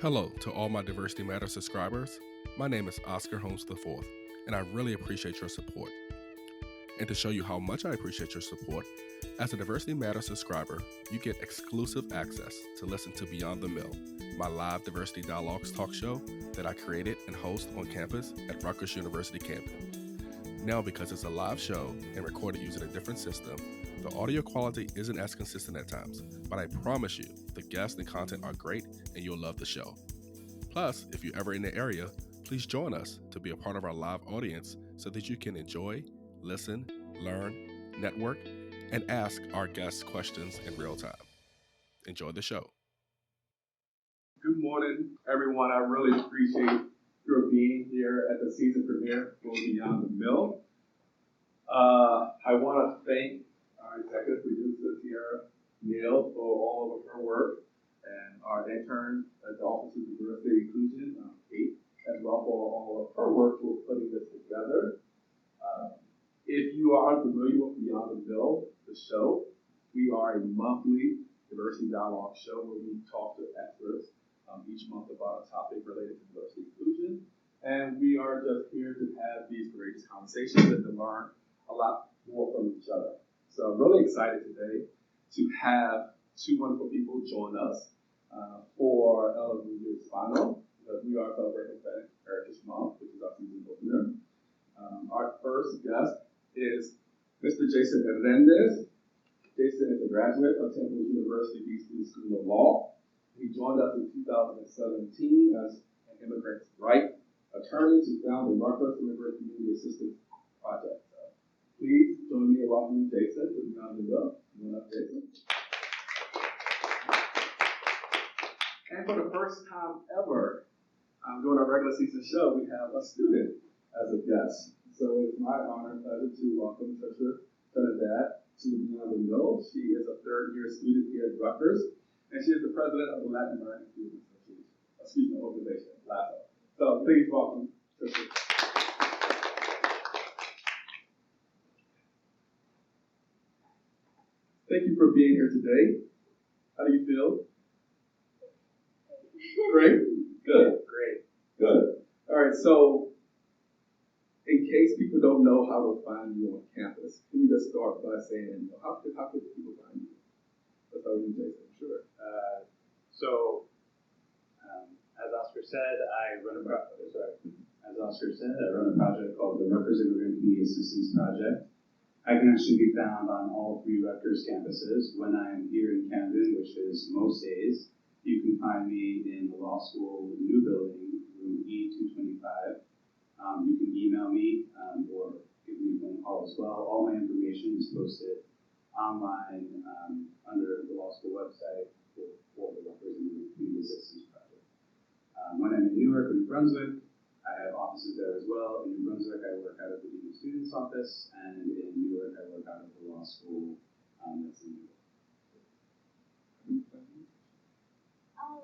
Hello to all my Diversity Matters subscribers. My name is Oscar Holmes IV, and I really appreciate your support. And to show you how much I appreciate your support, as a Diversity Matters subscriber, you get exclusive access to listen to Beyond the Mill, my live diversity dialogues talk show that I created and host on campus at Rutgers University-Camden. Now, because it's a live show and recorded using a different system, the audio quality isn't as consistent at times, but I promise you, the guests and content are great and you'll love the show. Plus, if you're ever in the area, please join us to be a part of our live audience so that you can enjoy, listen, learn, network, and ask our guests questions in real time. Enjoy the show. Good morning, everyone. I really appreciate your being here at the season premiere for Beyond the Mill. I want to thank our executive producer, TiAira, Neal, for all of her work, and our intern at the Office of Diversity and Inclusion, Kate, as well for all of her work for putting this together. If you are unfamiliar with Beyond the Mill, the show, we are a monthly diversity dialogue show where we talk to experts each month about a topic related to diversity and inclusion. And we are just here to have these courageous conversations and to learn a lot more from each other. So I'm really excited today to have two wonderful people join us for Hispano, because we are celebrating Hispanic Heritage Month, which is our season opener. Our first guest is Mr. Jason Hernandez. Jason is a graduate of Temple University School of Law. He joined us in 2017 as an immigrant right attorney to found the Rutgers Immigrant Community Assistance Project. Please join me in welcoming Jason to Beyond the Mill. Come on up, Jason. And for the first time ever, during our regular season show, we have a student as a guest. So it's my honor and pleasure to welcome Trisha Trinidad to Beyond the Mill. She is a third-year student here at Rutgers, and she is the president of the Latin American Student Organization, LASO. So please welcome Trisha. Thank you for being here today. How do you feel? Great? Good. Great. Good. All right, so in case people don't know how to find you on campus, can we just start by saying, how could people find you? Let's start with you, Jason. Sure. As Oscar said, I run a project called the Rutgers Immigrant Community Assistance Project. I can actually be found on all three Rutgers campuses. When I am here in Camden, which is most days, you can find me in the law school new building, room E225. You can email me or give me a phone call as well. All my information is posted online under the law school website for the Rutgers Immigrant Community Assistance Project. When I'm in Newark and New Brunswick, I have offices there as well. In New Brunswick, I work out of the Dean of Students office, and in Newark, I work out of the law school that's in Newark.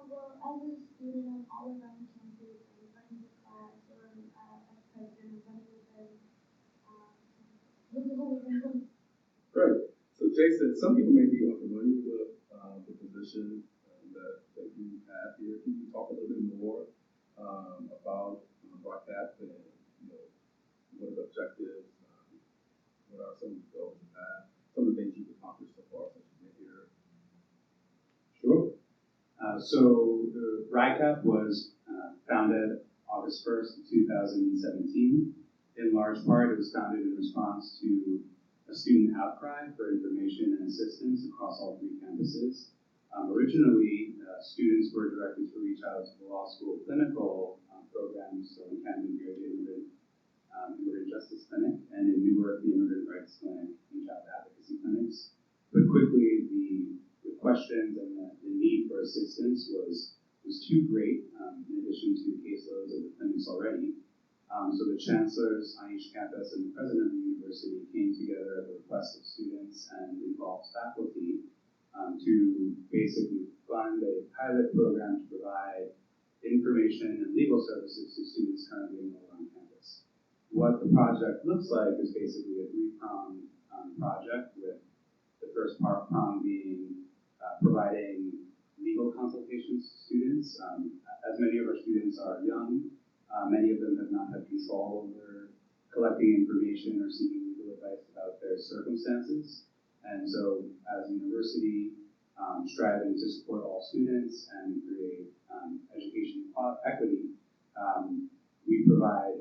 Well, as a student, I'm all around campus. I'm running the class, or as president, I'm running events. Great. So, Jason, some people may be unfamiliar with the position that you have here. Can you talk a little bit more about broadcast and what are the objectives? What are some of the goals you have? Some of the things you've accomplished so far since you've been here? Sure. So the RICAP was founded August 1st, 2017. In large part, it was founded in response to a student outcry for information and assistance across all three campuses. Originally, students were directed to reach out to the law school clinical programs, so in Camden here, the Immigrant Justice Clinic, and in Newark, the Immigrant Rights Clinic and Child Advocacy Clinics. But quickly, the questions and the need for assistance was too great, in addition to caseloads of the clinics already. So the chancellors on each campus and the president of the university came together at the request of students and involved faculty to basically fund a pilot program to provide information and legal services to students currently enrolled on campus. What the project looks like is basically a three-pronged project, with the first prong being providing legal consultations to students. As many of our students are young, many of them have not had control over collecting information or seeking legal advice about their circumstances. And so as a university, striving to support all students and create education equity, we provide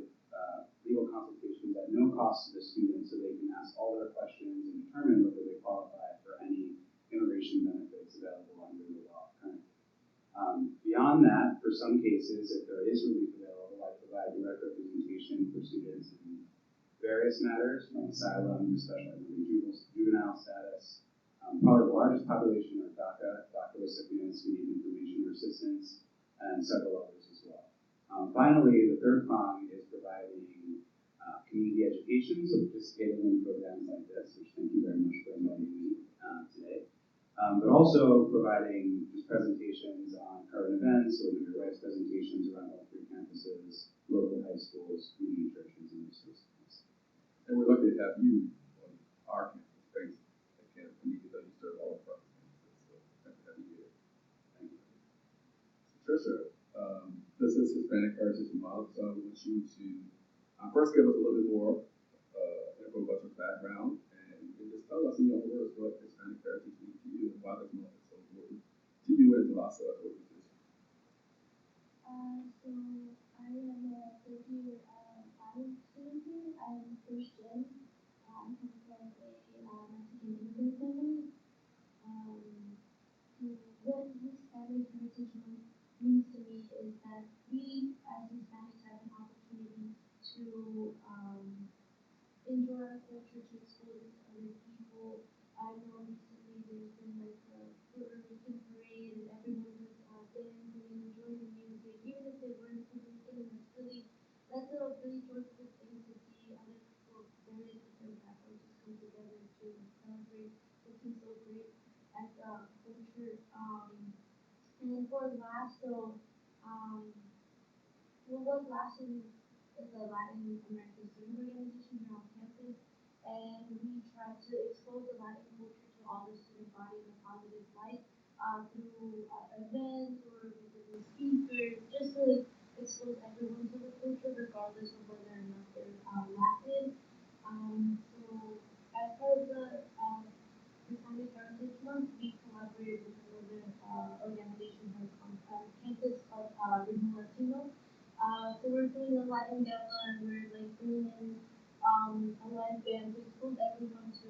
legal consultations at no cost to the students so they can ask all their questions and determine whether they qualify for any immigration benefits available under the law currently. Beyond that, for some cases, if there is relief available, I provide direct representation for students in various matters, from asylum to special juvenile status. Probably the largest population are DACA recipients who need information or assistance, and several others as well. Finally, the third prong is providing community education, so participating in programs like this, which thank you very much for inviting me today. But also providing just presentations on current events, or immigrant rights presentations around all three campuses, local high schools, community churches, and those sorts of things. And we're lucky to have you on our campus based at Camden. We need to serve all of our campuses, so happy to have you here. Thank you. Trisha, this is Hispanic Heritage Month, so I want you to first give us a little bit more info about your background, and just tell us in your own words what Hispanic Heritage means to you and why this month is so important to you and to LASO as an organization. So I am a third-year finance student here. I'm first gen. I come from a Mexican immigrant family. So what Hispanic Heritage Month means to me is that we, as Hispanics, have an opportunity to enjoy our culture, to expose it to other people. I know recently there's been like a Puerto Rican parade and everyone was dancing and enjoying the music, even if they weren't Puerto Rican. That's a really joyful thing to see other people, various different backgrounds, just come together to celebrate something so great as culture. And for LASO, what LASO is a Latin American student organization here on campus, and we try to expose the Latin culture to all the student body in a positive light through events or visiting speakers, just to expose everyone to the culture, regardless of whether or not they're Latin. So as part of the Hispanic Heritage Month, we collaborated with another organization here on campus called Latino. So we're doing a Latin gala and we're like bringing in a live band to expose everyone to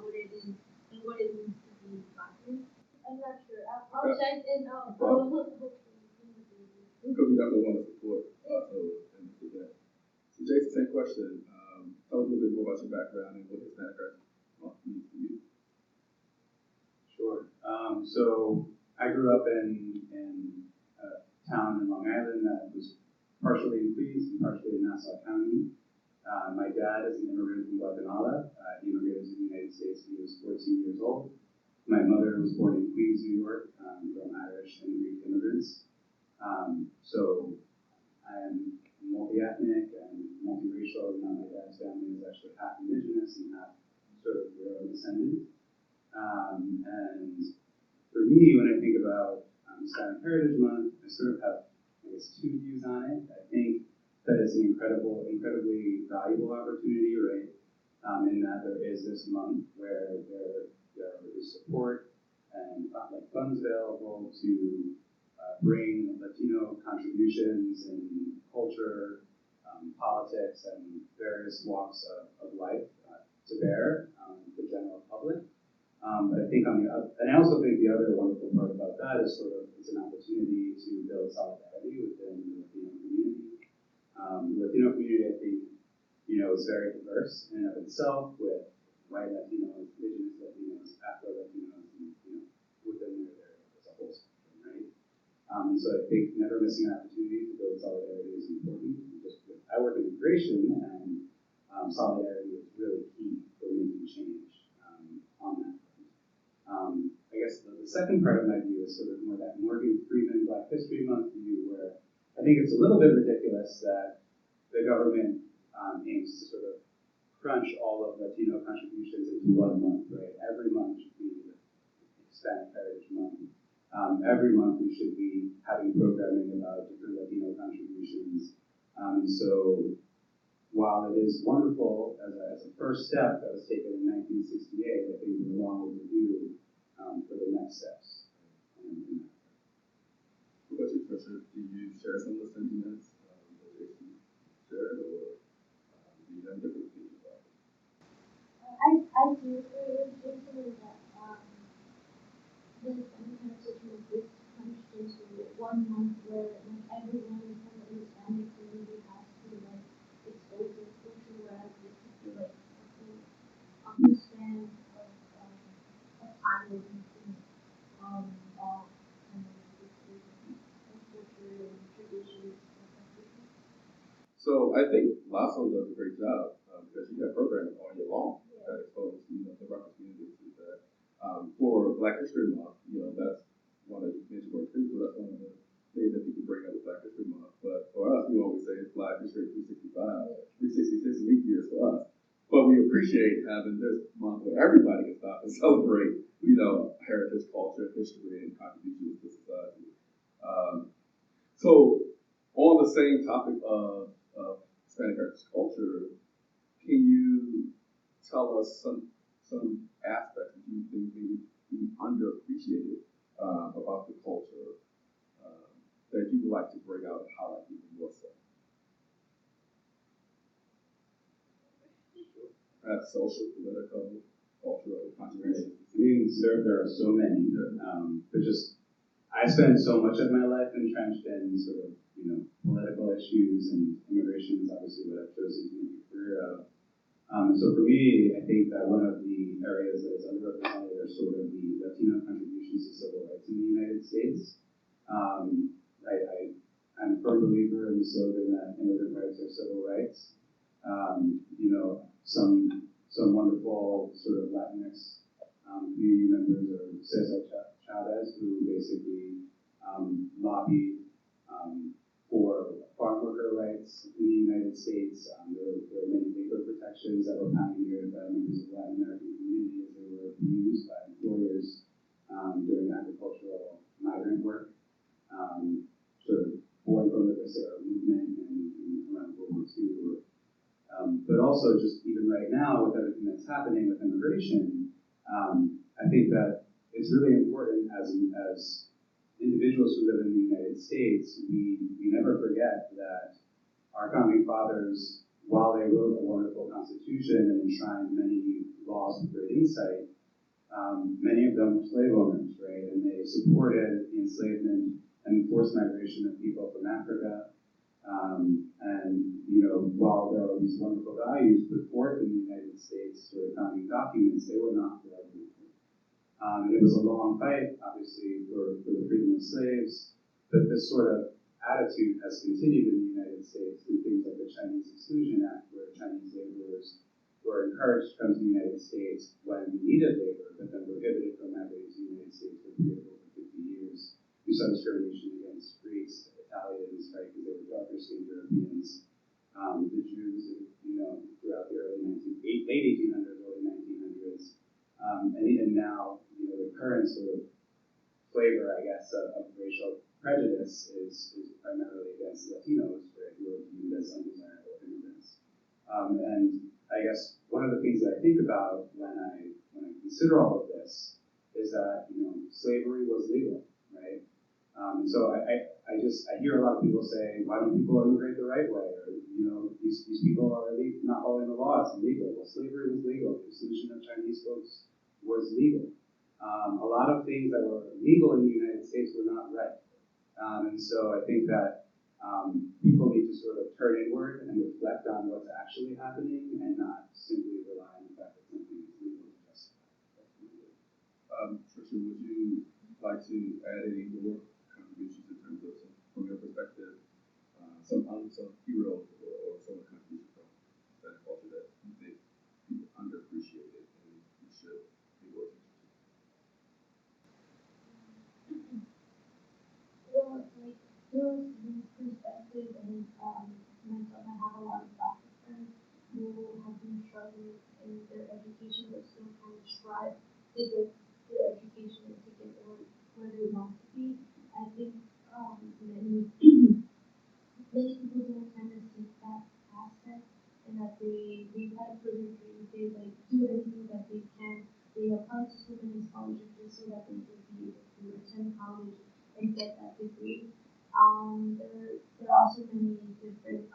what it is and what it means to be Latin. I'm not sure. I'll check and hopefully. Because we definitely want to support LASO and do that. So Jason, same question. Tell us a little bit more about your background and what Hispanic Heritage Month means to you. Sure. So I grew up in a town in Long Island that was partially in Queens and partially in Nassau County. My dad is an immigrant from Guatemala. He immigrated to the United States when he was 14 years old. My mother was born in Queens, New York, from Irish and Greek immigrants. So I am multi-ethnic and multiracial. Now my dad's family is actually half indigenous and half sort of Euro descendant. And for me, when I think about Hispanic Heritage Month, I sort of have, I guess, two views on it. I think that it's an incredibly valuable opportunity, right? In that there is this month where there is support and funds available to bring Latino contributions in culture, politics, and various walks of life to bear the general public. But I think and I also think the other wonderful part about that is sort of it's an opportunity to build solidarity within the Latino community. The Latino community, I think, is very diverse in and of itself, with white Latinos, indigenous Latinos, Afro Latinos, and within there as a whole spectrum, right? So I think never missing an opportunity to build solidarity is important. I work in immigration, and solidarity is really key for making change on that front. I guess the second part of my view is sort of more that Morgan Freeman Black History Month view, where I think it's a little bit ridiculous that the government aims to sort of crunch all of Latino contributions into 1 month, right? Every month should be the Hispanic Heritage Month. Every month we should be having programming about So while it is wonderful as a first step that was taken in 1968, I think we're long overdue for the next steps. What about you, Trisha? Do you share some of the sentiments that Jason shared, or do you have different opinions about it? I do agree with Jason in that the Hispanic Heritage Month is punched into one month where like everyone from the Hispanic community has to like expose their culture, whereas this could be like a full span of time where we can all kind of experience culture and traditions and everything. So I think LASO does a great job because you have programming all year long that exposes the Rutgers community to that. For Black History Month, that's one of the benchmarks too. So that's one of the things that people bring up with Black History Month. But for us, we always say it's Black History 365, 366 leap years for us. But we appreciate having this month where everybody can stop and celebrate, heritage, culture, history, and contributions to society. So on the same topic of Hispanic heritage culture, can you tell us some aspects that you think may be underappreciated about the culture that you would like to bring out and highlight even more so? Perhaps social, political, cultural contributions. I mean, there are so many, but just I spent so much of my life entrenched in sort of political issues, and immigration is obviously what I've chosen to make a career of. So for me, I think that one of the areas that is underrepresented are sort of the Latino contributions to civil rights in the United States. I'm a firm believer in the slogan that immigrant rights are civil rights. Some wonderful sort of Latinx community members are Cesar Chavez, who basically lobbied for farm worker rights in the United States. There were many labor protections that were pioneered by members of the Latin American community as they were abused by employers during agricultural migrant work, sort of born from the Bracero movement and around World War II. But also just even right now with everything that's happening with immigration, I think that it's really important as individuals who live in the United States, we never forget that our founding fathers, while they wrote a wonderful constitution and enshrined many laws with great insight, many of them were slave owners, right? And they supported the enslavement and forced migration of people from Africa. While there are these wonderful values put forth in the United States through the founding documents, they were not for everyone. It was a long fight, obviously, for the freedom of slaves, but this sort of attitude has continued in the United States through things like the Chinese Exclusion Act, where Chinese laborers were encouraged to come to the United States when they needed labor, but then prohibited from migrating to the United States for a period of over 50 years. We saw discrimination against Greeks, Italians, right, because they were darker-skinned Europeans. The Jews, throughout the late 1800s, early 1900s, and now, the current sort of flavor, I guess, of racial prejudice is primarily against Latinos, right, who are viewed as undesirable immigrants. And I guess one of the things that I think about when I consider all of this is that slavery was legal, right? So I hear a lot of people say, why don't people immigrate the right way? Or these people are not following the law; it's illegal. Well, slavery was legal. The exclusion of Chinese folks was legal. A lot of things that were legal in the United States were not right. And so I think that people need to sort of turn inward and reflect on what's actually happening and not simply rely on the fact that something is legal to justify. Trisha, would you like to add any more contributions in terms of from your perspective, some unsung heroes or some contributions from that culture that you think people underappreciated and we should be working to? Well, like through this perspective and myself, I have a lot of Black friends who have been struggling in their education but still kind of strive to get their education and to get where they want to be. they like do anything that they can. They apply to so many scholarships just so that they can be able to attend college and get that degree. There are also many different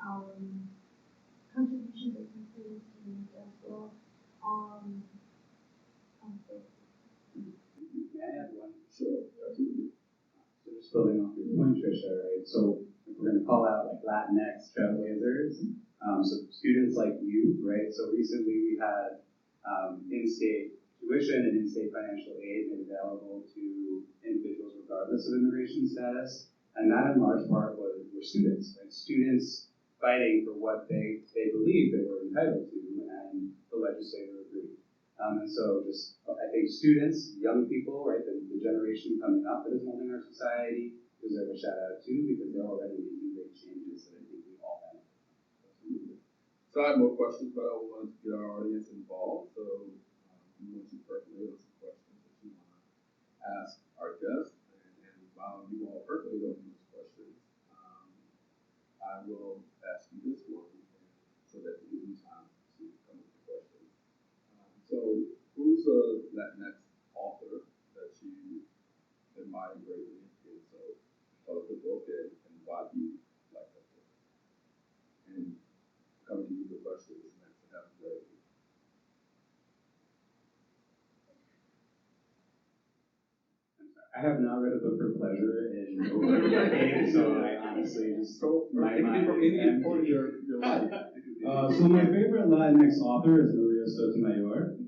contributions that students can make as well. So, May I add one? Sure, absolutely. So just building off your point, Trisha, right? So if we're going to call out like Latinx trailblazers, so students like you, right? So recently we had in-state tuition and in-state financial aid made available to individuals regardless of immigration status, and that in large part were students, right? Students fighting for what they believed they were entitled to, and the legislature agreed. And so just, I think students, young people, right, the generation coming up that is molding our society deserve a shout out too, because they're already making great changes that I think we all benefit from. Absolutely. So I have more questions, but I want to get our audience involved. So we want you to percolate on some questions that you want to ask our guests. And while you all percolate on these questions, I will ask you this one so that we give you time to come up with questions. So who's a Latinx author that you admire greatly? And so tell us the book and why do you like that book? And coming to you with questions next to have great. I have not read a book for pleasure in over a decade, so I honestly just my mind is empty. Your life. So my favorite Latinx author is Maria Sotomayor.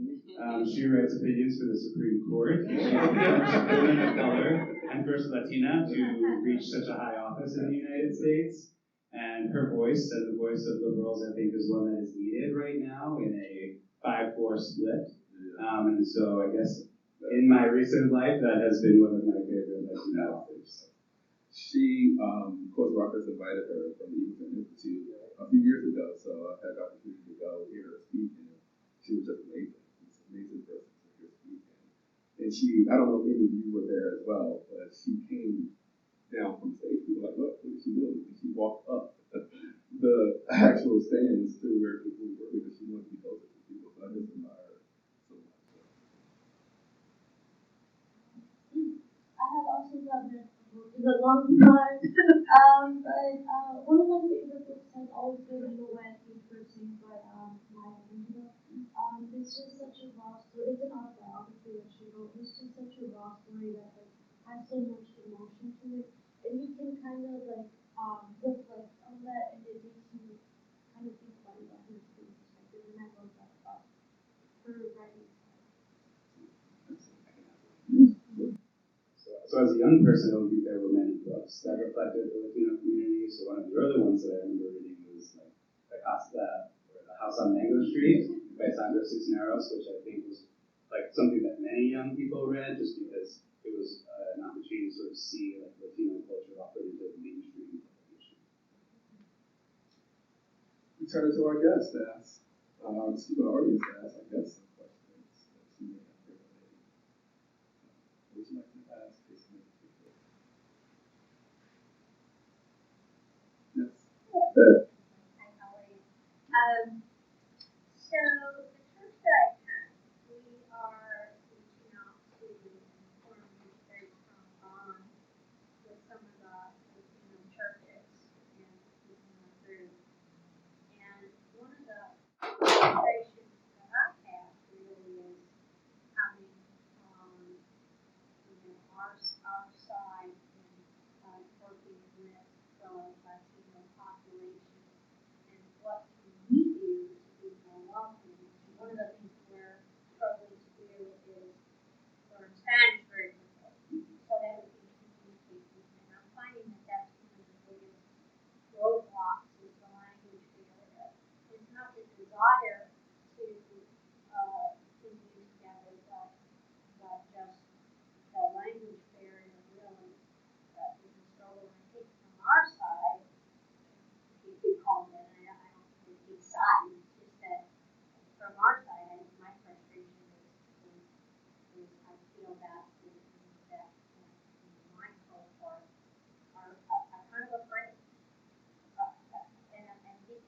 She writes opinions for the Supreme Court. She's the first woman of color and first Latina to reach such a high office in the United States. And her voice, and the voice of liberals, I think, is one that is needed right now in a 5-4 split. And so I guess in my recent life, that has been one of my favorite Latina authors. She, of course, Rutgers invited her from the Immigrant Institute a few years ago, so I've had the opportunity to go hear her speak, and she was just amazing. She's an amazing person to hear speak. And she, I don't know if any of you were there as well, but she came down from stage. People were like, what is she doing? And she walked up the actual stands to where people were because she wanted to be closer to people. So I just admire her so much. I have also gotten it in a long time. But one of my favorite books has always been No Way I Think Person by Maya Angelou. It's just such a raw story. It's an autobiography that she wrote. It's just such a raw story that like has so much emotion to it, and you can kind of like reflect on that, and it makes you kind of think about it from a different perspective. And I love that about her writing style. So as a young person, I don't think there were many books that reflected the Latino community. So one of the early ones that I remember reading was like The House on Mango Street by Sandra Cisneros, which I think was like something that many young people read just because it was an opportunity to sort of see like Latino culture offered into the mainstream publication. We turn it to our guests to ask, our audience to ask, I guess, some questions that you may have heard today. Would you like to ask Jason? Yes. Hi, how are you? So the church that I attend, we are reaching out to form a very strong bond with some of the Latino churches and within our group. And one of the frustrations that I have really is coming from our side and working with the Latino population. And what can we do to be more welcoming? And one of the things we're struggling to do is learn Spanish very quickly, so that we can communicate with them. And I'm finding that that's one of the biggest roadblocks is the language barrier. It's not the desire to continue together, but just the language barrier really is a struggle. And I think from our side, you could call it, I don't think it's side, it's just that from our side, my frustration is I feel that my cohort are kind of afraid. And I think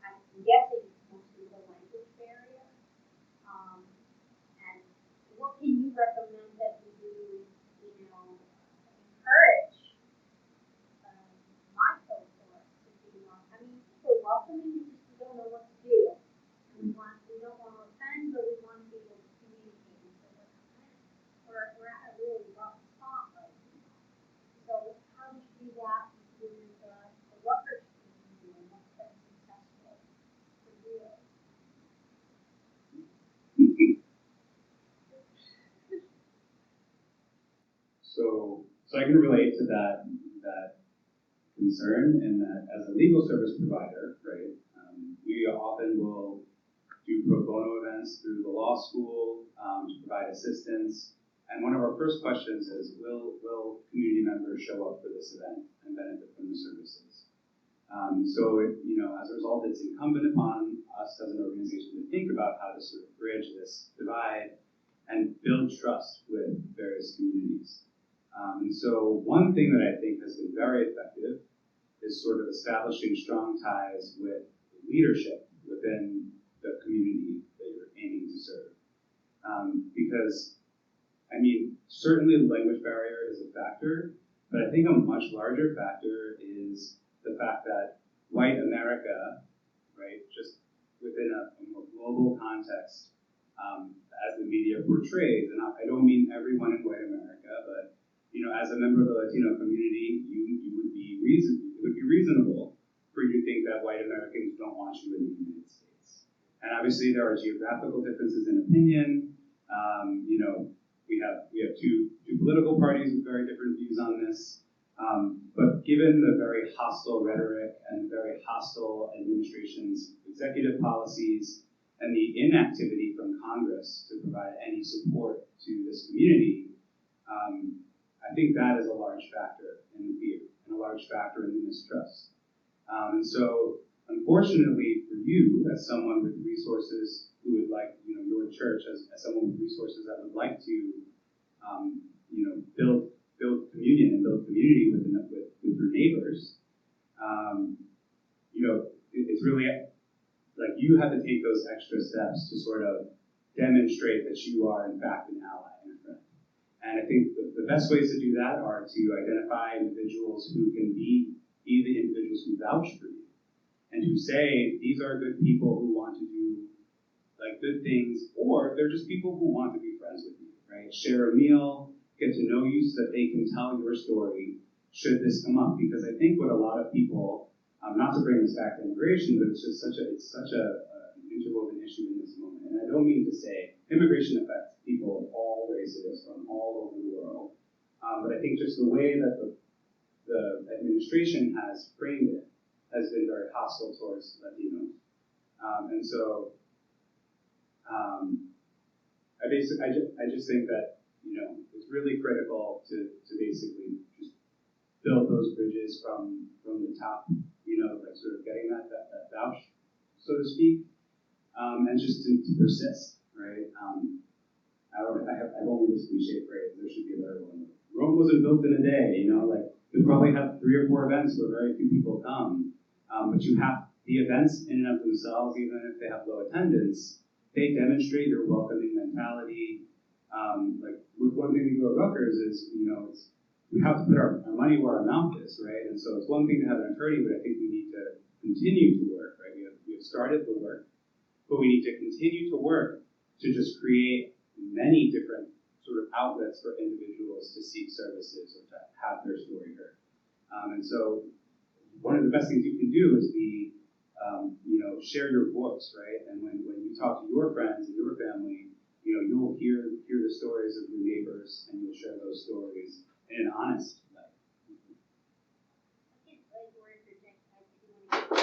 I'm guessing it's mostly the language welcoming, it's just we don't know what to do. And we don't want to offend, but we want to be able to communicate. So we're at a really rough spot right now. So how do you do that with the Rutgers community and what's been successful for you? So I can relate to that concern, in that as a legal service provider, right, we often will do pro bono events through the law school to provide assistance. And one of our first questions is, will community members show up for this event and benefit from the services? As a result, it's incumbent upon us as an organization to think about how to sort of bridge this divide and build trust with various communities. And so one thing that I think has been very effective is sort of establishing strong ties with leadership within the community that you're aiming to serve. Because, I mean, certainly the language barrier is a factor, but I think a much larger factor is the fact that white America, right, just within a more global context, as the media portrays, and I don't mean everyone in white America, but as a member of the Latino community, it would be reasonable for you to think that white Americans don't want you in the United States. And obviously there are geographical differences in opinion. We have two political parties with very different views on this. But given the very hostile rhetoric and the very hostile administration's executive policies and the inactivity from Congress to provide any support to this community, I think that is a large factor in the fear and a large factor in the mistrust. And so, unfortunately for you, as someone with resources who would like, your church as someone with resources that would like to, build communion and build community with your neighbors, it's really like you have to take those extra steps to sort of demonstrate that you are in fact an ally and a friend. And I think the best ways to do that are to identify individuals who can be the individuals who vouch for you and who say these are good people who want to do like good things, or they're just people who want to be friends with you, right? Share a meal, get to know you so that they can tell your story should this come up. Because I think what a lot of people, not to bring this back to immigration, but it's such a interwoven issue in this moment. And I don't mean to say immigration affects people of all races from all over the world, but I think just the way that the administration has framed it has been very hostile towards Latinos. And so I just think that it's really critical to basically just build those bridges from the top, like sort of getting that vouch, so to speak, and just to persist, right? I've only this cliche phrase. There should be a better one. Rome wasn't built in a day. Like you probably have 3 or 4 events where very few people come, but you have the events in and of themselves, even if they have low attendance, they demonstrate your welcoming mentality. Like one thing we do at Rutgers is, we have to put our money where our mouth is, right? And so it's one thing to have an attorney, but I think we need to continue to work, right? We have started the work, but we need to continue to work to just create many different sort of outlets for individuals to seek services or to have their story heard. And so one of the best things you can do is share your voice, right? And when you talk to your friends and your family, you'll hear the stories of your neighbors, and you'll share those stories in an honest way. I can't like or interject. I do want to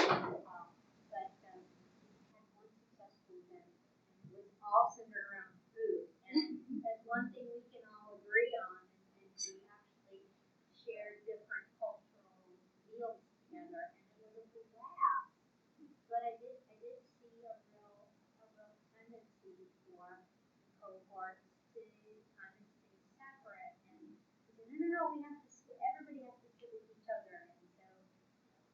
get but we had one successful event, and it was all centered around food. And that's one thing we can all agree on, and we actually shared different cultural meals together, and it was a blast. But I did see a real tendency for the cohorts to kind of stay separate, and they said, no, we have to everybody has to sit with each other, and so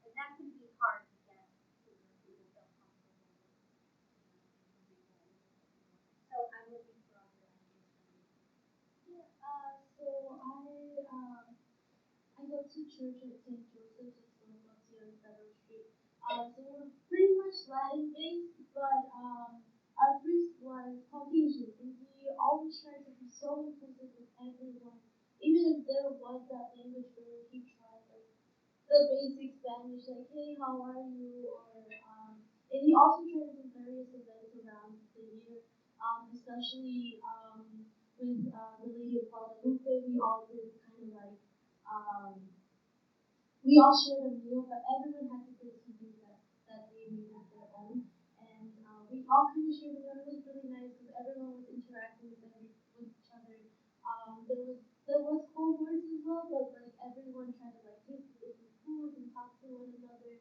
and that can be hard to get to where people feel comfortable with, moving a little bit more. So I'm looking for other ideas from you. Yeah, so I go to church at St. Joseph's. It's located on Federal Street. So we're pretty basic Spanish, like, hey, how are you? Or and he also tried to do various events around the year, especially with the lady of Guadalupe. We all did kind of like we all shared a meal, but everyone had to bring something that they made of their own. And we all kind of shared a meal. It was really nice because everyone was interacting with each other. There was cold words as well, but like everyone tried to like taste the different foods and talk to one another.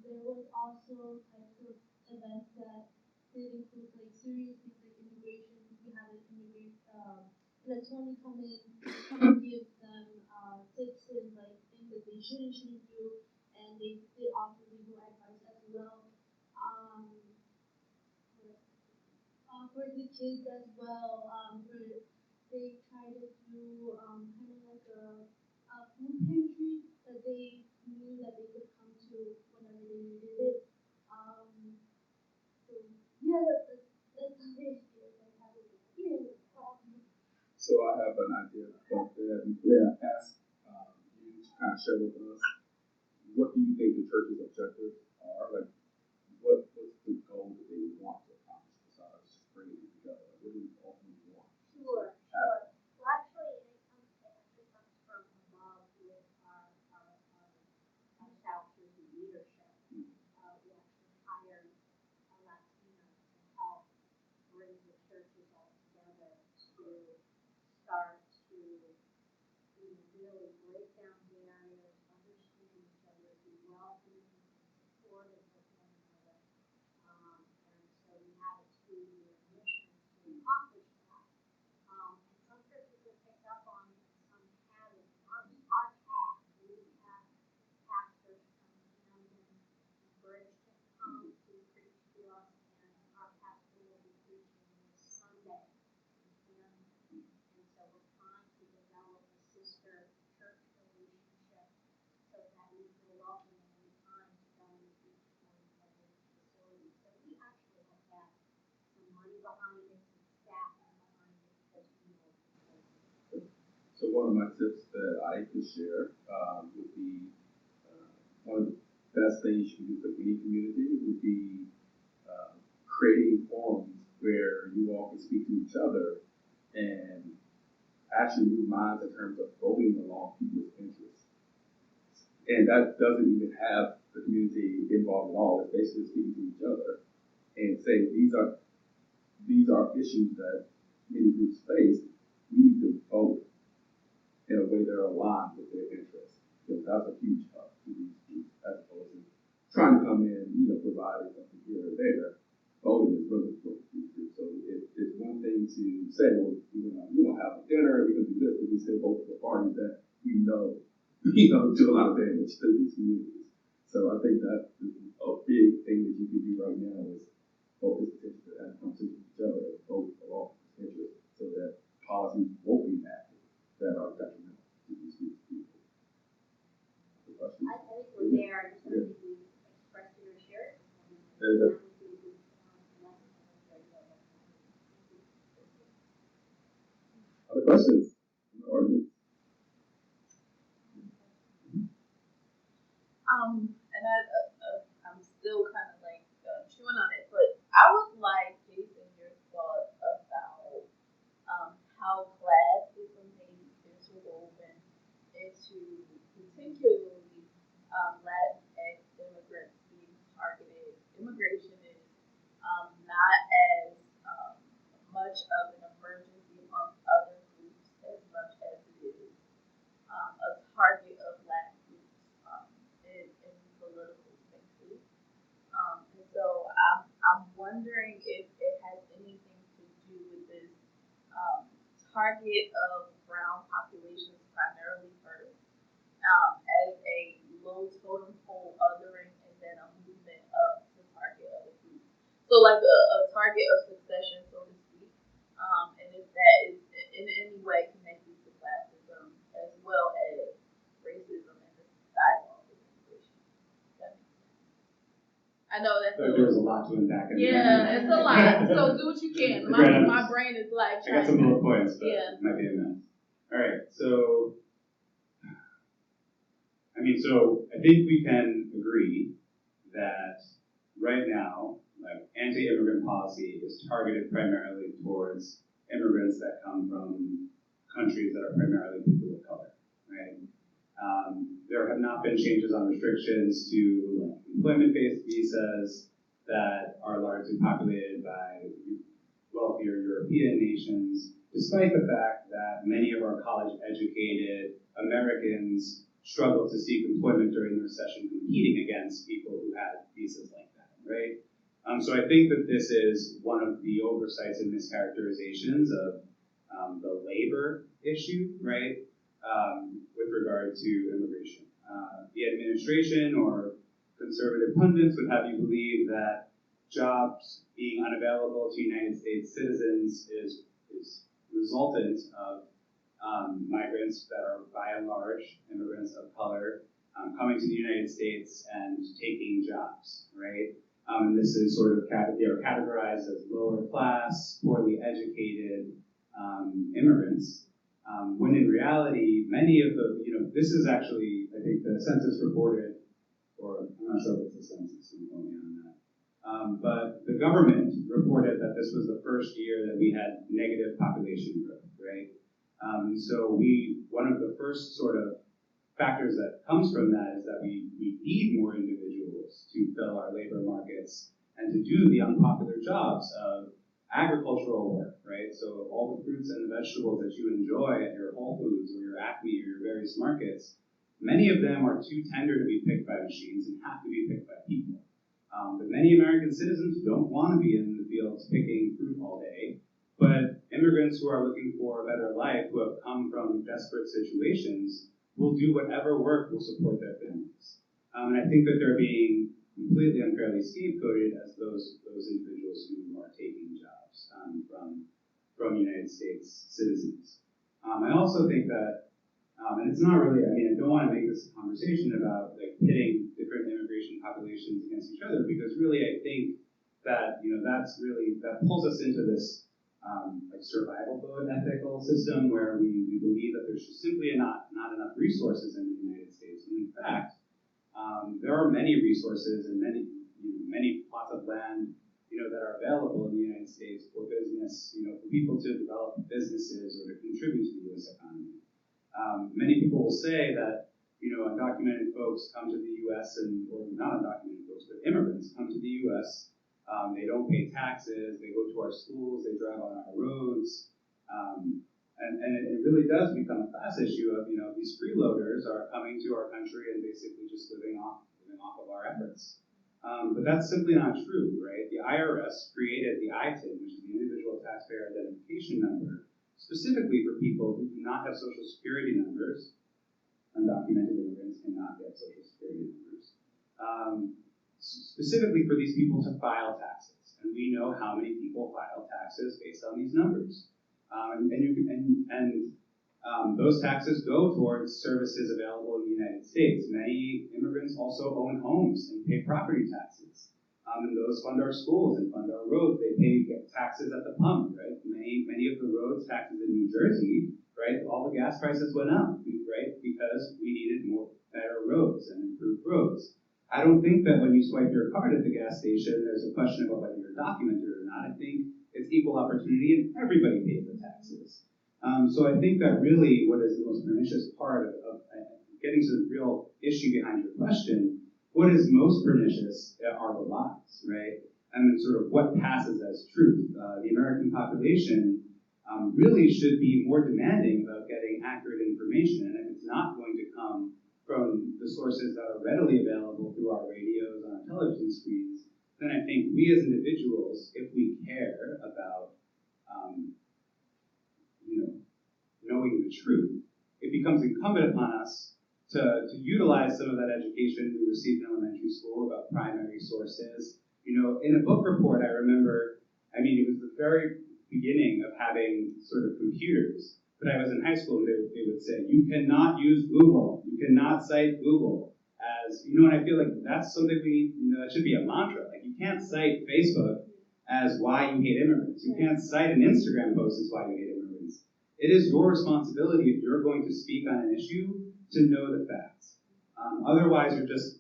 There was also types of events that did include like serious things like immigration. We had an attorney come in and give them tips and like things that they shouldn't do, and they did offer legal advice as well. Um, for the kids as well, they try to do kind of like a food pantry that they knew that they could come to whenever they needed it. So yeah, that's how they feel like having it. Yeah. So I have an idea about that. Yeah, ask you to kind of share with us, what do you think the church's objectives are? Like, what's the goal that they want to accomplish besides just bringing it together? What do you ultimately want? Sure, sure. Well, actually, it actually comes from above with our chapters and leadership. We actually hired a Latina to help bring the churches all together to start to really break down barriers, understand each other, be welcoming and supportive of one another. And so we have a 2-year mission to accomplish that. And some churches have picked up on it and some haven't. Ours have. We have pastors from Camden and Bridgeton come to preach to us, and our pastor will be preaching this Sunday in Camden. And so we're trying to develop a sister church relationship so that we feel welcome at any time to come and preach to one another in the facility. So we actually have had some money behind it, some staffing behind it, because we know it's important. So one of my tips that I could share would be one of the best things you can do for any community would be creating forums where you all can speak to each other and actually move minds in terms of voting along people's interests. And that doesn't even have the community involved at all. It's basically speaking to each other and saying these are issues that many groups face. We need to vote in a way that are aligned with their interests. Because that's a huge help to these groups as opposed to trying to come in, providing something here or there. Voting is really important to these groups. So it's one thing to say, well, we're going to, have a dinner, we're going to do this, but we still vote for parties that we know, do a lot of damage to these communities. So I think that a big thing that you can do right now is focus attention to that conversation with each other and vote for all interests so that policies won't be enacted that are detrimental to these groups of people. I think we're there. I just don't think we expressed it or shared it. Other questions from the audience? And I'm still kind of like chewing on it, but I would like, Jason, your thoughts about how classism maybe interwoven into particularly Latinx immigrants being targeted. Immigration is not as much of an emergency amongst other groups as much as it is a target of Latin groups in political spaces. And so I'm wondering if it has anything to do with this target of brown populations primarily first, as a low totem pole othering and then a movement up to target other groups. So like a target of succession, so to speak, and if that is in any way connected to classism as well as racism and the dialogue with immigration. That makes sense. I know that's There's a lot to unpack. Yeah, it's a lot. So do what you can. My brain is like I got some bullet points, but yeah. it might be a mess. All right, so I I mean, so I think we can agree that right now, like, anti-immigrant policy is targeted primarily towards immigrants that come from countries that are primarily people of color, right? There have not been changes on restrictions to like, employment-based visas that are largely populated by wealthier European nations, despite the fact that many of our college-educated Americans struggle to seek employment during the recession, competing against people who had visas like that, right? So I think that this is one of the oversights and mischaracterizations of the labor issue, right, with regard to immigration. The administration or conservative pundits would have you believe that jobs being unavailable to United States citizens is resultant of migrants that are by and large immigrants of color coming to the United States and taking jobs, right? And this is sort of, they are categorized as lower class, poorly educated immigrants, when in reality, many of the, this is actually, I think the census reported, or I'm not sure if it's the census, don't quote me on that, but the government reported that this was the first year that we had negative population growth, right? So one of the first sort of factors that comes from that is that we need more individuals to fill our labor markets and to do the unpopular jobs of agricultural work, right? So all the fruits and the vegetables that you enjoy at your Whole Foods or your Acme or your various markets, many of them are too tender to be picked by machines and have to be picked by people. But many American citizens don't want to be in the fields picking fruit all day, but immigrants who are looking for a better life, who have come from desperate situations, will do whatever work will support their families. And I think that they're being completely unfairly scapegoated as those individuals who are taking jobs from United States citizens. I also think that, and it's not really, I don't want to make this a conversation about like pitting different immigration populations against each other, because really I think that, that pulls us into this like survival mode ethical system where we believe that there's just simply not enough resources in the United States. And in fact, there are many resources and many plots of land, that are available in the United States for business, for people to develop businesses or to contribute to the U.S. economy. Many people will say that, undocumented folks come to the U.S. or not undocumented folks, but immigrants come to the U.S. They don't pay taxes, they go to our schools, they drive on our roads, and it really does become a class issue of, these freeloaders are coming to our country and basically just living off of our efforts. But that's simply not true, right? The IRS created the ITIN, which is the Individual Taxpayer Identification Number, specifically for people who do not have Social Security numbers. Undocumented immigrants cannot get Social Security numbers. Specifically for these people to file taxes. And we know how many people file taxes based on these numbers. Those taxes go towards services available in the United States. Many immigrants also own homes and pay property taxes. And those fund our schools and fund our roads. They pay taxes at the pump, right? Many of the roads taxes in New Jersey, right? All the gas prices went up, right? Because we needed better roads and improved roads. I don't think that when you swipe your card at the gas station, there's a question about whether you're documented or not. I think it's equal opportunity and everybody pays the taxes. So I think that really what is the most pernicious part of getting to the real issue behind your question, what is most pernicious are the lies, right? And then sort of what passes as truth. The American population really should be more demanding about getting accurate information. And if it's not going to come from the sources that are readily available through our radios and our television screens, then I think we as individuals, if we care about knowing the truth, it becomes incumbent upon us to utilize some of that education we received in elementary school about primary sources. In a book report, I remember, it was the very beginning of having sort of computers. But I was in high school and they would say, you cannot use Google. You cannot cite Google as, and I feel like that's something that should be a mantra. Like you can't cite Facebook as why you hate immigrants. You can't cite an Instagram post as why you hate immigrants. It is your responsibility if you're going to speak on an issue to know the facts. Otherwise, you're just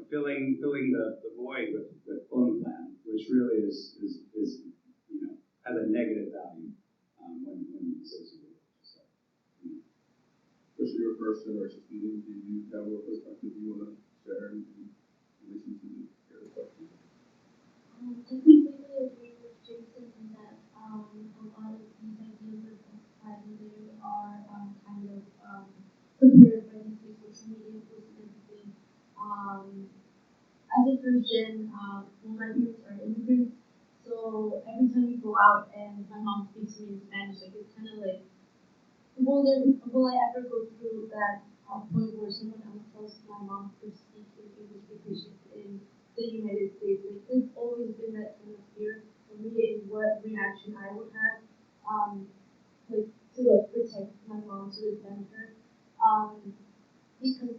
filling the void with phone plan, which really is has a negative value when associated with it. So, Especially your first generation student, do you have a perspective you want to share in relation to the other questions? I completely agree with Jason in that a lot of these ideas are justified and they are kind of supported by these social media posts and everything. As a Christian, well, my parents are immigrants, so every time we go out and my mom speaks to me in Spanish, like it's kind of like, will I ever go through that point where someone else tells my mom to speak in English because she's in the United States? Like, there's always been that kind of fear for me in what reaction I would have, like to like protect my mom, to defend her, because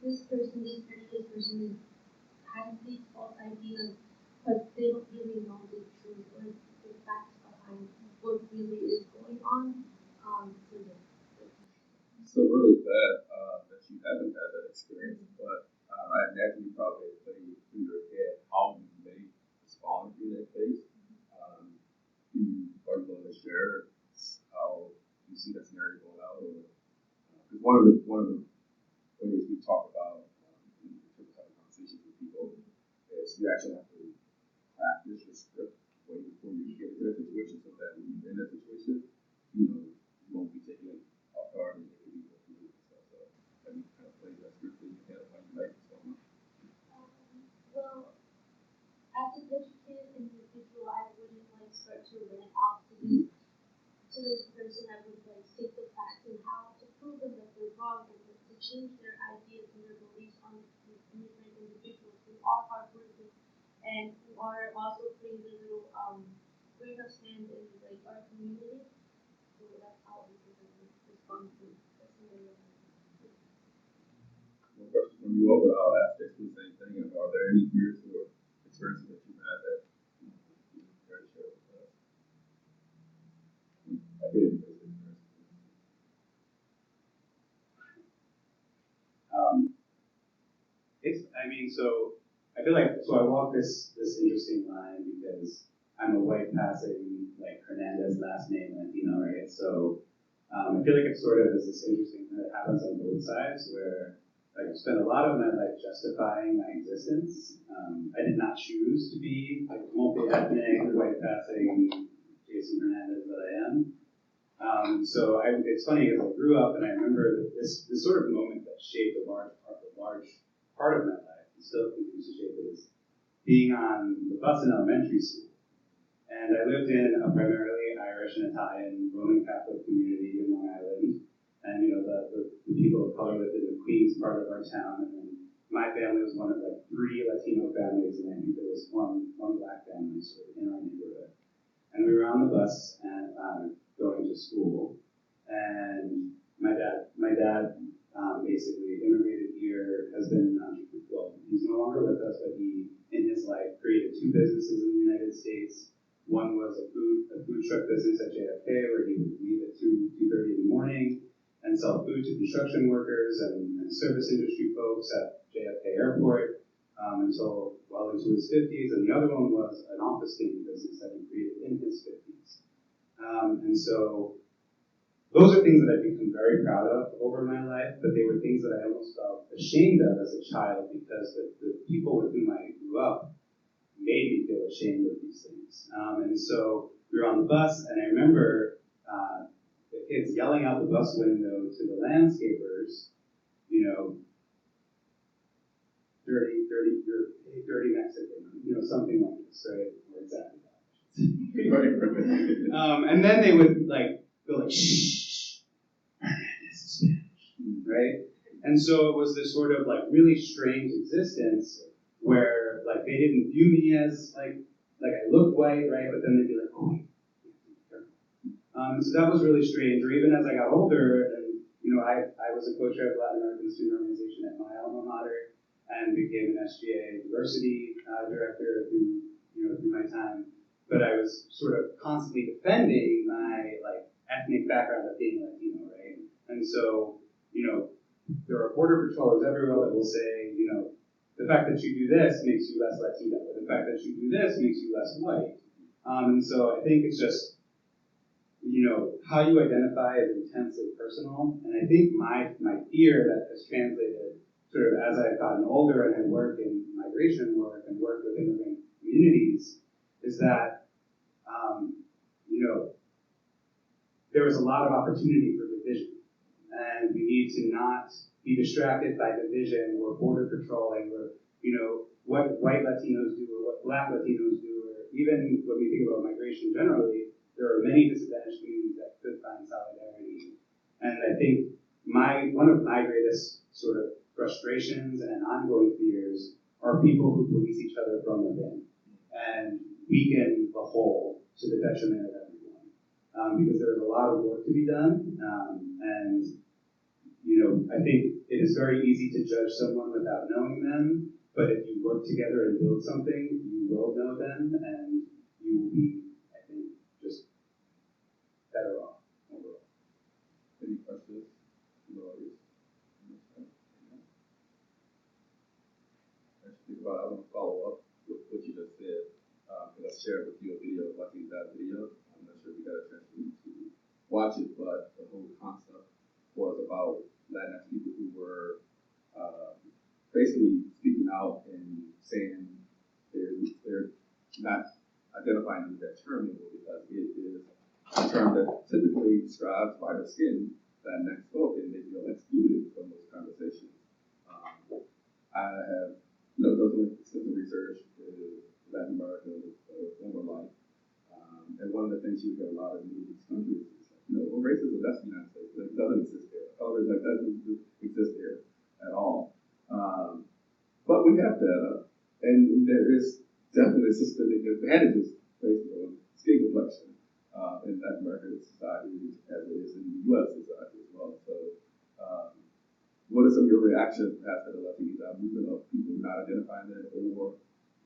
this person, this prejudice person, has these false ideas, but they don't really know the truth or the facts behind what really is going on. So So really glad that you haven't had that experience, but I imagine you probably played through your head how you may respond in that case. Are you willing to share how you see that scenario going out? Because one of the ways we talk about in terms of having conversations with people is you actually have to practice your script way before you get into that situation, so that when you're in that situation, you won't be taken off guard and it can be more fluid and stuff. So have you kind of played that script in your head of how you might respond? well, as an educated individual, I wouldn't like start to rant off to this person. I would like state the facts and how to prove them that they're wrong and to change their ideas and their beliefs on these immigrant individuals who are hardworking and who are also putting their little grain of sand in like our community. So that's how we can respond to the scenario. One question from you all, but I'll ask Jason the same thing. Are there any fears or experiences that you've had that you care to share with us? I did experience. So I feel like I walk this interesting line because I'm a white passing like Hernandez last name Latino, right? So I feel like it sort of is this interesting thing that happens on both sides where I've spent a lot of my life justifying my existence. I did not choose to be like multi-ethnic, white passing Jason Hernandez that I am. It's funny because I grew up and I remember this sort of moment that shaped a large part of my life and still continues to shape it is being on the bus in elementary school. And I lived in a primarily Irish and Italian Roman Catholic community in Long Island. And the people of color lived in the Queens part of our town. And then my family was one of like 3 Latino families, and I think there was one black family sort of in our neighborhood. And we were on the bus and going to school. And my dad basically immigrated here, has been an entrepreneur. Well, he's no longer with us, but he, in his life, created 2 businesses in the United States. One was a food truck business at JFK, where he would leave at 2:30 in the morning and sell food to construction workers and service industry folks at JFK Airport until well into his 50s. And the other one was an office dating business that he created in his 50s. And so those are things that I've become very proud of over my life, but they were things that I almost felt ashamed of as a child because the people with whom I grew up made me feel ashamed of these things. And so we were on the bus, and I remember the kids yelling out the bus window to the landscapers, dirty Mexican, something like this, right? Or exactly that. And then they would go like, shh, this is Spanish, right? And so it was this sort of really strange existence where they didn't view me as like I looked white, right? But then they'd be like, oh wait, so that was really strange. Or even as I got older, and I was a co-chair of Latin American student organization at my alma mater, and became an SGA diversity director through my time. But I was sort of constantly defending my ethnic background of being Latino, right? And so there are border patrollers everywhere that will say, you know, the fact that you do this makes you less Latino, or the fact that you do this makes you less white. And so I think it's just, you know, how you identify is intensely personal. And I think my fear that has translated sort of as I've gotten older and I work in migration work and work with immigrant communities is that, you know, there is a lot of opportunity for division. And we need to not be distracted by division or border patrolling or, you know, what white Latinos do or what black Latinos do, or even when we think about migration generally, there are many disadvantaged communities that could find solidarity. And I think one of my greatest sort of frustrations and ongoing fears are people who police each other from within and weaken the whole to the detriment of everyone. Because there's a lot of work to be done. And, you know, I think it is very easy to judge someone without knowing them. But if you work together and build something, you will know them and you will be, I think, just better off overall. Any questions? As you think about it, I want to follow up with what you just said. Because I shared with you a video, watching that video. I'm not sure if you got a chance to watch it, but the whole concept was about Latinx people who were basically speaking out and saying they're not identifying with that term anymore because it is a term that typically describes lighter skin Latinx folk, and they feel excluded from those conversations. I have, you know, done extensive research in Latin America, former life, and one of the things you hear a lot in these countries is like, you know, well, racism, that's the United States. It doesn't exist here. Colorism, that doesn't exist here at all. But we have data, and there is definitely systemic advantages based on skin complexion in Latin American society as it is in the U.S. society as well. So, what are some of your reactions after the Latinx movement of people not identifying that, or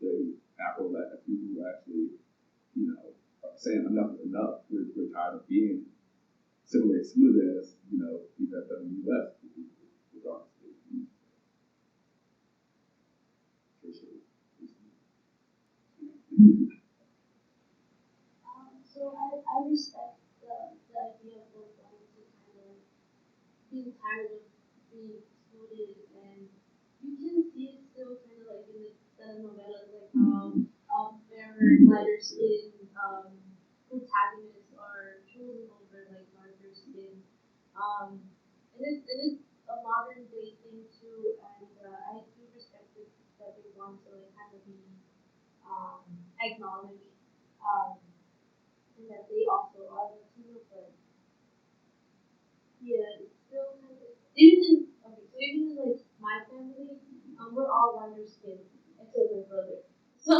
the Afro-Latin people who actually, you know, are saying enough is enough. We're tired of being similarly excluded as, you know, people have done in the U.S. regardless. So I respect the idea of both wanting to kind of being tired of being excluded, and you can see it still kind of like in the telenovelas, like how fairer, lighter skin protagonists are chosen over like darker skin. And it's a modern day thing too, and I do respect it that they want to like kind of be acknowledged. And that they also are Latino, but yeah, it's still kind of even in like my family, we're all lighter skinned except my brother. So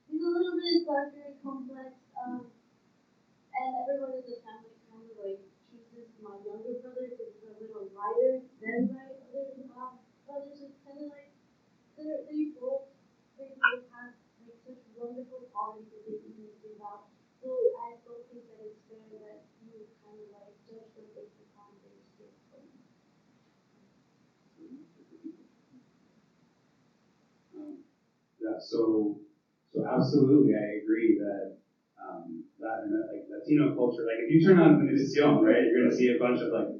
he's a little bit darker, complex, and everyone in the family kind of like chooses my younger brother because he's a little lighter than my other brothers. It's kind of like they both have like such wonderful qualities that they can give out. So I don't think that it's fair that you kind of like judge them based upon their skin tone. Yeah, so absolutely, I agree that Latino culture, like if you turn on Univision, right, you're gonna see a bunch of like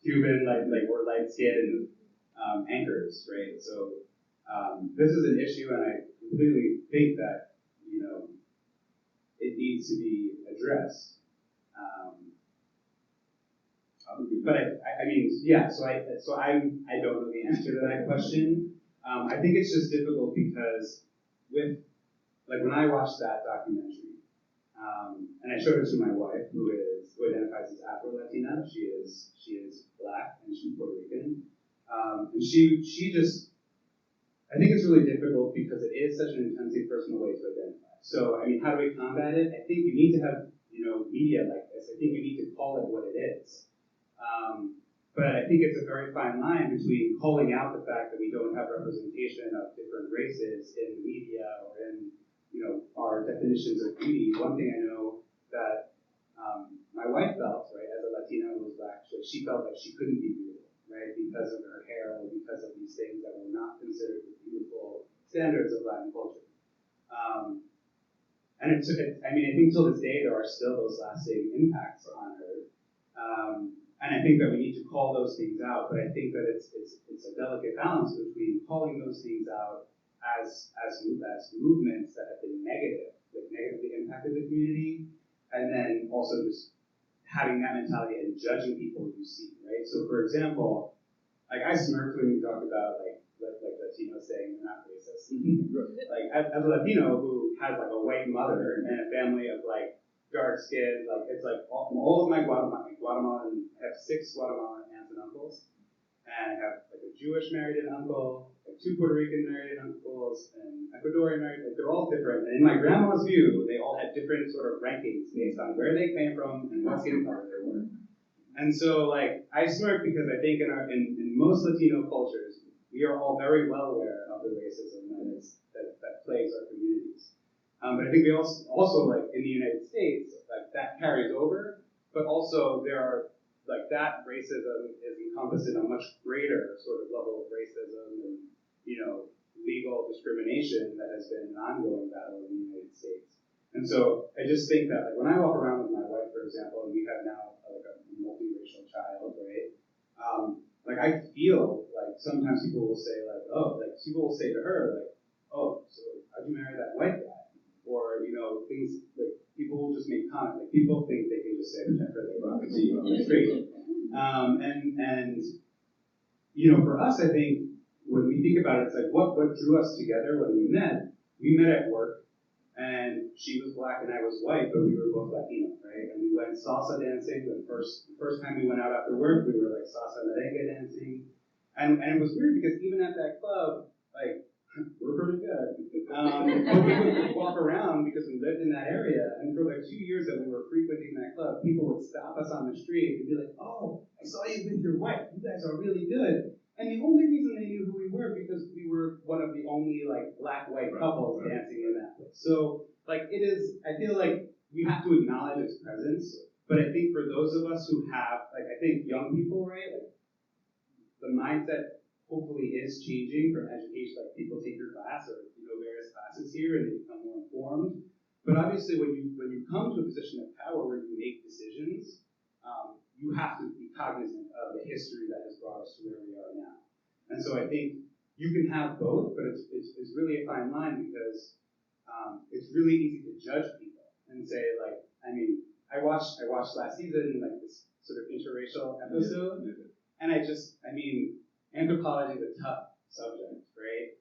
Cuban, like or light skinned anchors, right? So this is an issue, and I completely think that, you know, it needs to be addressed. But I mean, yeah. So I don't know the answer to that question. I think it's just difficult because with like when I watched that documentary, and I showed it to my wife, who identifies as Afro-Latina. She is black and she's Puerto Rican, and she just, I think it's really difficult because it is such an intensely personal way to identify. So I mean, how do we combat it? I think you need to have, you know, media like this. I think we need to call it what it is. But I think it's a very fine line between calling out the fact that we don't have representation of different races in the media or in, you know, our definitions of beauty. One thing I know that my wife felt, right, as a Latina who was black, she felt like she couldn't be beautiful, right? Because of her hair or because of these things that were not considered the beautiful standards of Latin culture. And I think till this day there are still those lasting impacts on her. And I think that we need to call those things out, but I think that it's a delicate balance between calling those things out as movements that have been negative, like negatively impacted the community, and then also just having that mentality and judging people you see, right? So for example, like I smirked when you talked about like Latinos saying they're not racist. Like as a Latino who has like a white mother and a family of like dark skin, like it's like all of my Guatemalan, I have 6 Guatemalan aunts and uncles, and I have like a Jewish married uncle, like 2 Puerto Rican married uncles, and Ecuadorian married, like they're all different. And in my grandma's view, they all had different sort of rankings based on where they came from and what skin color they were. And so like I smirk because I think in most Latino cultures, we are all very well aware of the racism that plagues our communities. But I think we also like in the United States, like that carries over, but also there are like that racism is encompassed in a much greater sort of level of racism and, legal discrimination that has been an ongoing battle in the United States. And so I just think that like when I walk around with my wife, for example, and we have now like a multiracial child, right? Like I feel like sometimes people will say like, oh, like people will say to her like, oh, so how'd you marry that white guy? Or things like people will just make comments. Like people think they can just say whatever they want to you on the street. And for us, I think when we think about it, it's like what drew us together when we met. We met at work, and she was black and I was white, but we were both Latino, right? And we went salsa dancing. The first time we went out after work, we were like salsa merengue dancing, and it was weird because even at that club, like we're pretty good. But we would walk around because we lived in that area, and for like 2 years that we were frequenting that club, people would stop us on the street and be like, "Oh, I saw you with your wife. You guys are really good." And the only reason they knew who we were because we were one of the only like black-white couples dancing in that place. So like it is, I feel like we have to acknowledge its presence. But I think for those of us who have, like I think young people, right, like the mindset hopefully is changing from education. Like people take your class or various classes here and they become more informed. But obviously, when you come to a position of power where you make decisions, you have to be cognizant of the history that has brought us to where we are now. And so I think you can have both, but it's really a fine line because it's really easy to judge people and say like, I watched last season like this sort of interracial episode, and anthropology is a tough subject, right?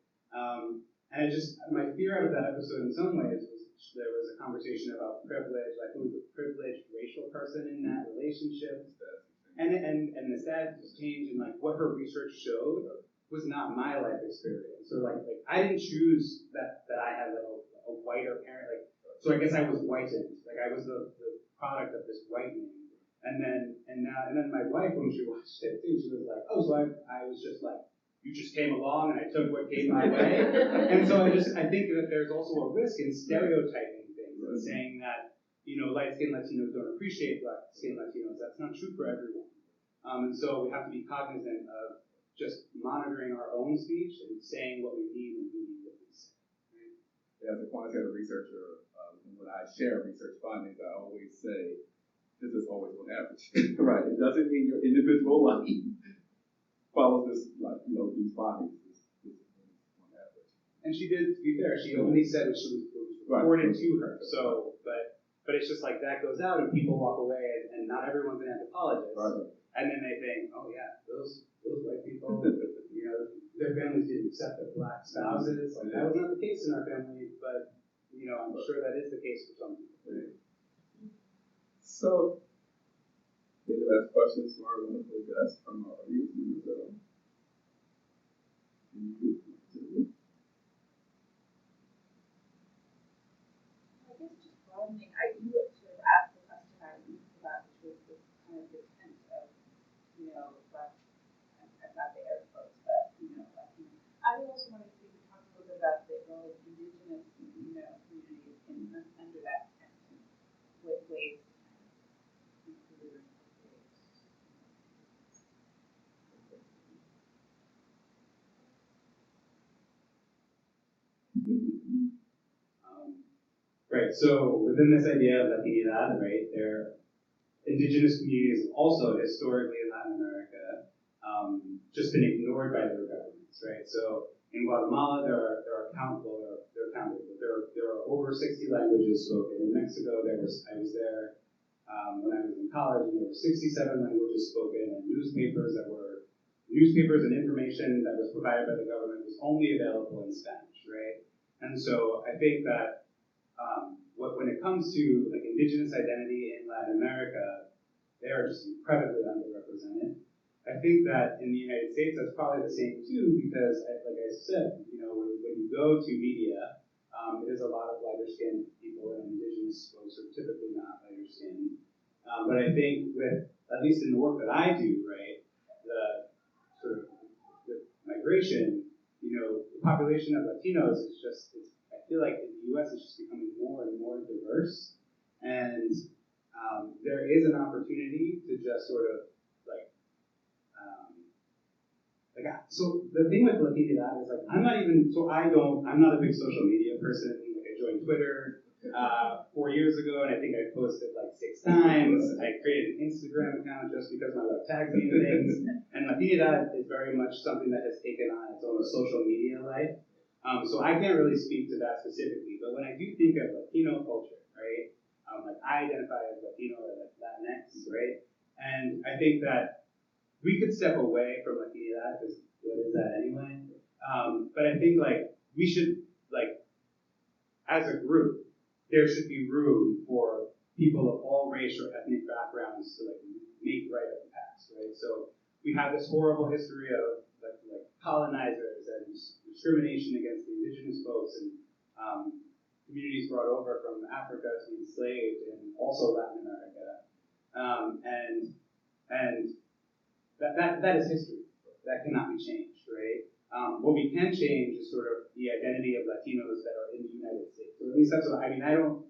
And my fear out of that episode in some ways was there was a conversation about privilege, like who was a privileged racial person in that relationship, and the status change and like what her research showed was not my life experience, or like I didn't choose that I had like a whiter parent, like so I guess I was whitened, like I was the product of this whitening. And then my wife, when she watched it too, she was like, oh, so I was just like, you just came along and I took what came my way. And so I think that there's also a risk in stereotyping things and saying that, light-skinned Latinos don't appreciate black-skinned Latinos. That's not true for everyone. And so we have to be cognizant of just monitoring our own speech and saying what we need and meaning what we say. Right? As a quantitative researcher, when I share research findings, I always say, this is always on average. Right. It doesn't mean your individual life follows this, these findings. This on average. And she did, to be fair, she only said it was reported to her. So, but it's just like that goes out and people walk away and not everyone's an anthropologist. Right. And then they think, oh yeah, those white people, their families didn't accept their black spouses. Like, that was not the case in our family, but I'm sure that is the case for some people. Right? So, any last questions for our wonderful guests from our audience members? I guess just broadening, you would sort of ask the question I was about, which was this kind of this sense of, black, I'm not the air quotes, but, Latino. I also wanted to talk a little bit about the role of indigenous, communities under that tent, with ways to kind of include or incorporate. Right, so within this idea of Latinidad, right, indigenous communities have also historically in Latin America just been ignored by their governments, right? So in Guatemala, there are over 60 languages spoken. In Mexico, I was there when I was in college, and there were 67 languages spoken, and newspapers and information that was provided by the government was only available in Spanish, right? And so I think that when it comes to like indigenous identity in Latin America, they are just incredibly underrepresented. I think that in the United States, that's probably the same too, because like I said, when you go to media, it is a lot of lighter-skinned people, and indigenous folks are typically not lighter-skinned. But I think at least in the work that I do, right, the sort of with migration, the population of Latinos I feel like in the U.S. it's just becoming more and more diverse, and there is an opportunity to just sort of so the thing with Latinidad is like I'm not a big social media person. Like I joined Twitter 4 years ago, and I think I posted like 6 times. I created an Instagram account just because my web tags me and things. And Latinidad is very much something that has taken on its own social media life. So I can't really speak to that specifically, but when I do think of Latino culture, right? Like I identify as Latino or like Latinx, right? And I think that we could step away from Latinidad because what is that anyway? But I think like we should as a group, there should be room for people of all race or ethnic backgrounds to make right of the past, right? So we have this horrible history of like colonizers and discrimination against the indigenous folks and communities brought over from Africa to be enslaved and also Latin America, and that is history. That cannot be changed, right? What we can change is sort of the identity of Latinos that are in the United States. So at least that's what I mean. I don't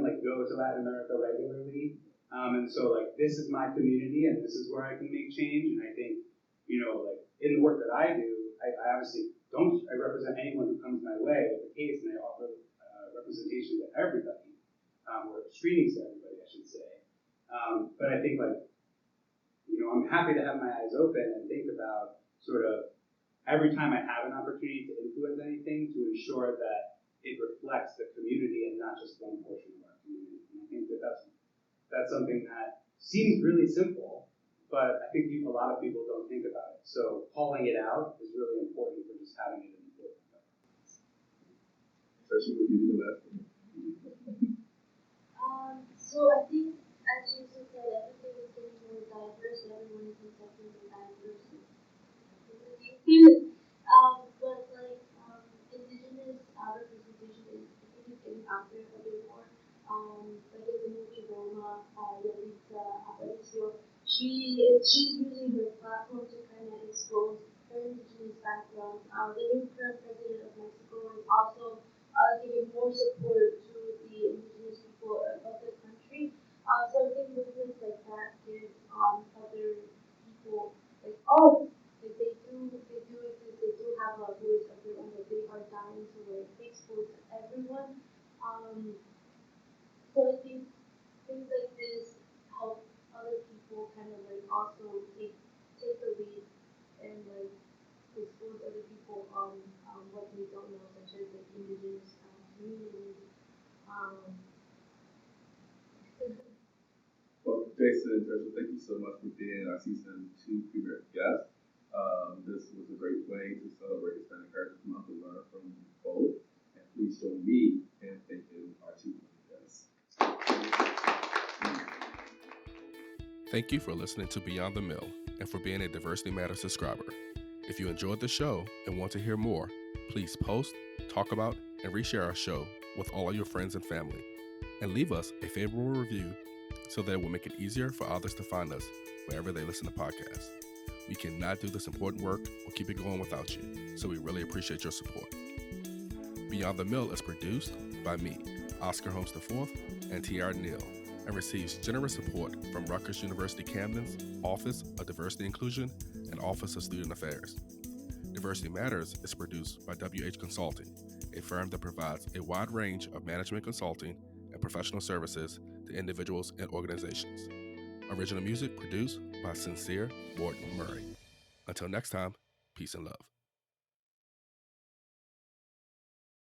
like go to Latin America regularly, and so like this is my community, and this is where I can make change. And I think like in the work that I do, I obviously I represent anyone who comes my way with a case, and I offer representation to everybody, or screenings to everybody, I should say. But I think I'm happy to have my eyes open and think about sort of every time I have an opportunity to influence anything to ensure that it reflects the community and not just one portion of our community. And I think that's something that seems really simple, but I think a lot of people don't think about it. So calling it out is really important for just having it in the book. Trisha, would you do the last one? So I think, as you said, everything is getting more diverse. Everyone is accepting the diversity. But indigenous representation is getting out there a bit more. Like in the movie Roma, Yalitza Aparicio, she's using her platform to kind of expose her indigenous background. The new current president of Mexico is also giving more support to the indigenous people of the country. So I think movements like that give other people they do exist, they do have a voice of their own, that they are dying to expose everyone. So I think things like this help other people kind of also take the lead and expose other people on what they don't know, such as indigenous communities. Well, Jason and Trisha, thank you so much for being our season 2 premier guest. This was a great way to celebrate Hispanic Heritage Month and learn from both. And please join me in thanking our 2 guests. Thank you for listening to Beyond the Mill and for being a Diversity Matters subscriber. If you enjoyed the show and want to hear more, please post, talk about, and reshare our show with all of your friends and family. And leave us a favorable review so that it will make it easier for others to find us wherever they listen to podcasts. We cannot do this important work or keep it going without you, so we really appreciate your support. Beyond the Mill is produced by me, Oscar Holmes IV, and TiAira Neal, and receives generous support from Rutgers University-Camden's Office of Diversity Inclusion and Office of Student Affairs. Diversity Matters is produced by WH Consulting a firm that provides a wide range of management consulting and professional services to individuals and organizations. Original music produced by Sincere Morton Murray. Until next time, peace and love.